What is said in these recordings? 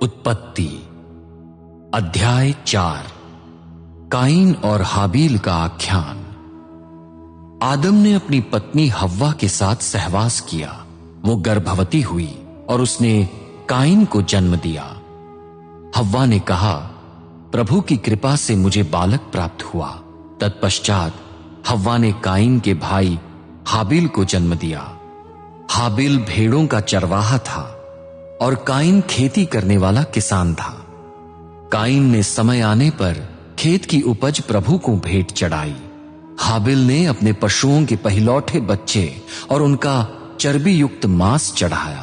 उत्पत्ति अध्याय 4। काइन और हाबील का आख्यान। आदम ने अपनी पत्नी हव्वा के साथ सहवास किया। वो गर्भवती हुई और उसने काइन को जन्म दिया। हव्वा ने कहा, प्रभु की कृपा से मुझे बालक प्राप्त हुआ। तत्पश्चात हव्वा ने काइन के भाई हाबील को जन्म दिया। हाबील भेड़ों का चरवाहा था और काइन खेती करने वाला किसान था। काइन ने समय आने पर खेत की उपज प्रभु को भेंट चढ़ाई। हाबील ने अपने पशुओं के पहिलौठे बच्चे और उनका चर्बी युक्त मांस चढ़ाया।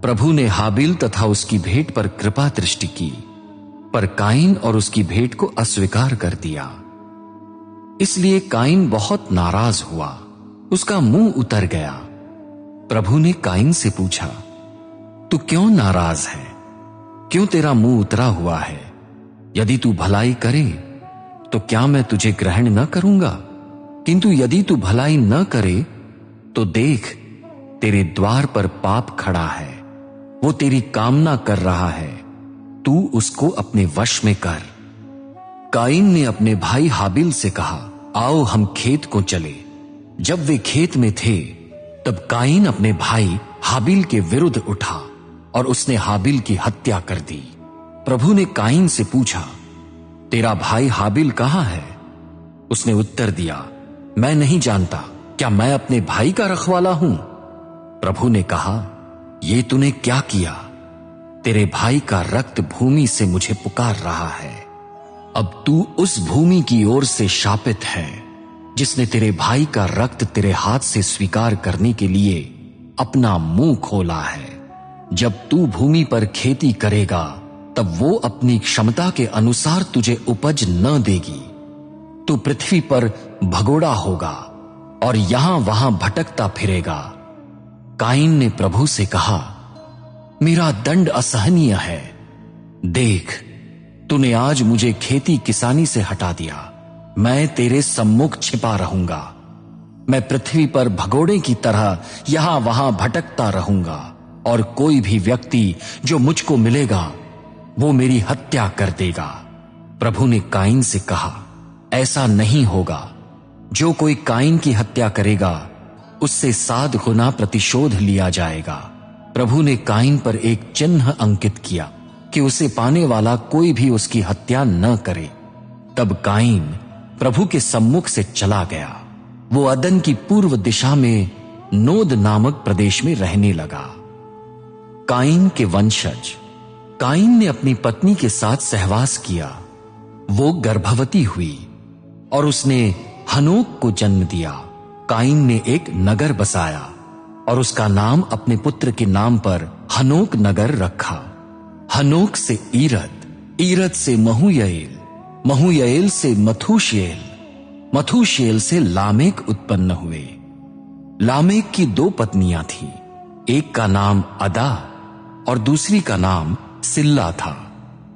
प्रभु ने हाबील तथा उसकी भेंट पर कृपा दृष्टि की, पर काइन और उसकी भेंट को अस्वीकार कर दिया। इसलिए काइन बहुत नाराज हुआ, उसका मुंह उतर गया। प्रभु ने काइन से पूछा, तू क्यों नाराज है? क्यों तेरा मुंह उतरा हुआ है? यदि तू भलाई करे तो क्या मैं तुझे ग्रहण न करूंगा? किंतु यदि तू भलाई न करे तो देख, तेरे द्वार पर पाप खड़ा है। वो तेरी कामना कर रहा है, तू उसको अपने वश में कर। काइन ने अपने भाई हाबील से कहा, आओ हम खेत को चले। जब वे खेत में थे तब काइन अपने भाई हाबील के विरुद्ध उठा और उसने हाबील की हत्या कर दी। प्रभु ने काइन से पूछा, तेरा भाई हाबील कहां है? उसने उत्तर दिया, मैं नहीं जानता। क्या मैं अपने भाई का रखवाला हूं? प्रभु ने कहा, ये तूने क्या किया? तेरे भाई का रक्त भूमि से मुझे पुकार रहा है। अब तू उस भूमि की ओर से शापित है जिसने तेरे भाई का रक्त तेरे हाथ से स्वीकार करने के लिए अपना मुंह खोला है। जब तू भूमि पर खेती करेगा तब वो अपनी क्षमता के अनुसार तुझे उपज न देगी। तू पृथ्वी पर भगोड़ा होगा और यहां वहां भटकता फिरेगा। काइन ने प्रभु से कहा, मेरा दंड असहनीय है। देख, तूने आज मुझे खेती किसानी से हटा दिया। मैं तेरे सम्मुख छिपा रहूंगा। मैं पृथ्वी पर भगोड़े की तरह यहां वहां भटकता रहूंगा और कोई भी व्यक्ति जो मुझको मिलेगा वो मेरी हत्या कर देगा। प्रभु ने काइन से कहा, ऐसा नहीं होगा। जो कोई काइन की हत्या करेगा उससे 7 गुना प्रतिशोध लिया जाएगा। प्रभु ने काइन पर एक चिन्ह अंकित किया कि उसे पाने वाला कोई भी उसकी हत्या न करे। तब काइन प्रभु के सम्मुख से चला गया। वो अदन की पूर्व दिशा में नोद नामक प्रदेश में रहने लगा। काइन के वंशज। काइन ने अपनी पत्नी के साथ सहवास किया। वो गर्भवती हुई और उसने हनोक को जन्म दिया। काइन ने एक नगर बसाया और उसका नाम अपने पुत्र के नाम पर हनोक नगर रखा। हनोक से ईरद, ईरद से महूयएल, महूयएल से मथूशेल, मथूशेल से लामेक उत्पन्न हुए। लामेक की 2 पत्नियां थीं। एक का नाम अदा और दूसरी का नाम सिल्ला था।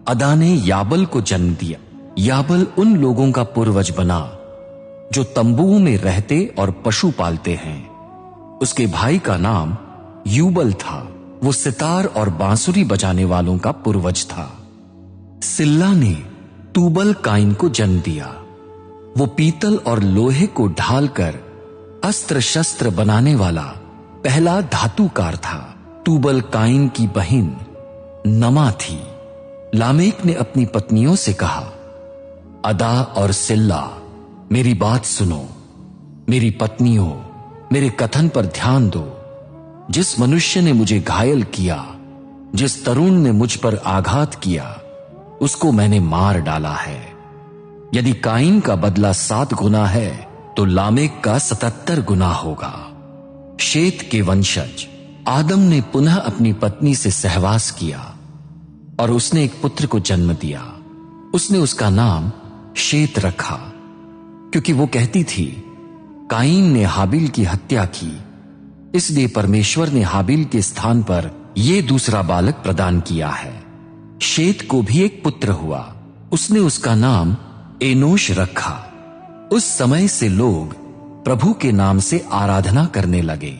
अदा ने याबल को जन्म दिया। याबल उन लोगों का पूर्वज बना जो तंबुओं में रहते और पशु पालते हैं। उसके भाई का नाम यूबल था। वो सितार और बांसुरी बजाने वालों का पूर्वज था। सिल्ला ने तूबल काइन को जन्म दिया। वो पीतल और लोहे को ढालकर अस्त्र शस्त्र बनाने वाला पहला धातुकार था। तूबल काइन की बहन नमा थी। लामेक ने अपनी पत्नियों से कहा, अदा और सिल्ला, मेरी बात सुनो। मेरी पत्नियों, मेरे कथन पर ध्यान दो। जिस मनुष्य ने मुझे घायल किया, जिस तरुण ने मुझ पर आघात किया, उसको मैंने मार डाला है। यदि काइन का बदला 7 गुना है तो लामेक का 77 गुना होगा। शेत के वंशज। आदम ने पुनः अपनी पत्नी से सहवास किया और उसने एक पुत्र को जन्म दिया। उसने उसका नाम शेत रखा, क्योंकि वो कहती थी, काइन ने हाबील की हत्या की, इसलिए परमेश्वर ने हाबील के स्थान पर यह दूसरा बालक प्रदान किया है। शेत को भी एक पुत्र हुआ। उसने उसका नाम एनोश रखा। उस समय से लोग प्रभु के नाम से आराधना करने लगे।